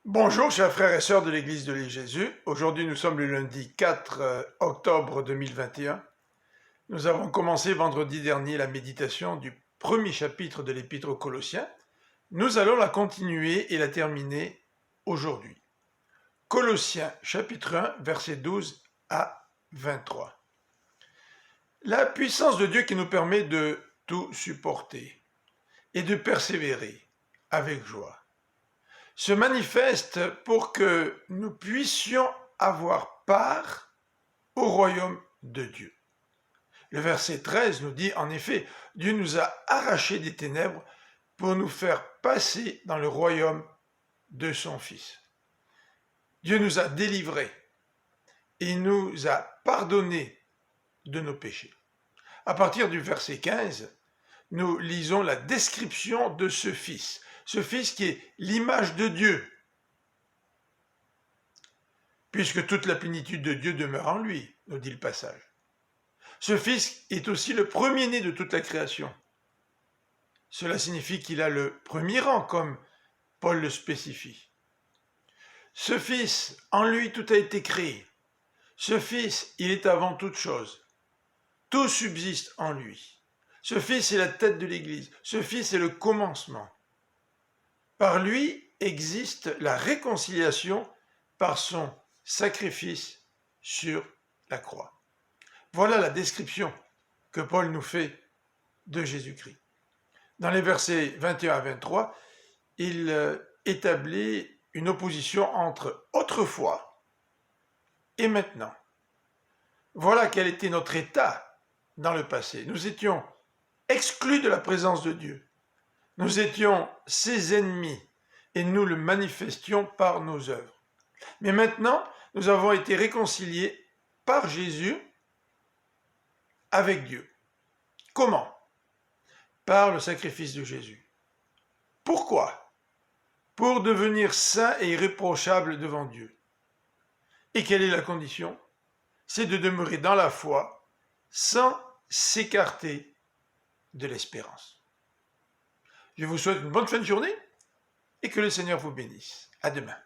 Bonjour chers frères et sœurs de l'Église de Jésus. Aujourd'hui nous sommes le lundi 4 octobre 2021. Nous avons commencé vendredi dernier la méditation du premier chapitre de l'Épître aux Colossiens. Nous allons la continuer et la terminer aujourd'hui. Colossiens chapitre 1 versets 12 à 23. La puissance de Dieu qui nous permet de tout supporter et de persévérer avec joie se manifeste pour que nous puissions avoir part au royaume de Dieu. Le verset 13 nous dit en effet, Dieu nous a arrachés des ténèbres pour nous faire passer dans le royaume de son Fils. Dieu nous a délivrés et nous a pardonné de nos péchés. À partir du verset 15, nous lisons la description de ce Fils qui est l'image de Dieu, puisque toute la plénitude de Dieu demeure en lui, nous dit le passage. Ce Fils est aussi le premier-né de toute la création. Cela signifie qu'il a le premier rang, comme Paul le spécifie. Ce Fils, en lui tout a été créé. Ce Fils, il est avant toute chose. Tout subsiste en lui. Ce Fils est la tête de l'Église. Ce Fils est le commencement. Par lui existe la réconciliation par son sacrifice sur la croix. Voilà la description que Paul nous fait de Jésus-Christ. Dans les versets 21 à 23, il établit une opposition entre autrefois et maintenant. Voilà quel était notre état dans le passé. Nous étions exclus de la présence de Dieu. Nous étions ses ennemis et nous le manifestions par nos œuvres. Mais maintenant, nous avons été réconciliés par Jésus avec Dieu. Comment? Par le sacrifice de Jésus. Pourquoi? Pour devenir saints et irréprochables devant Dieu. Et quelle est la condition? C'est de demeurer dans la foi sans s'écarter de l'espérance. Je vous souhaite une bonne fin de journée et que le Seigneur vous bénisse. À demain.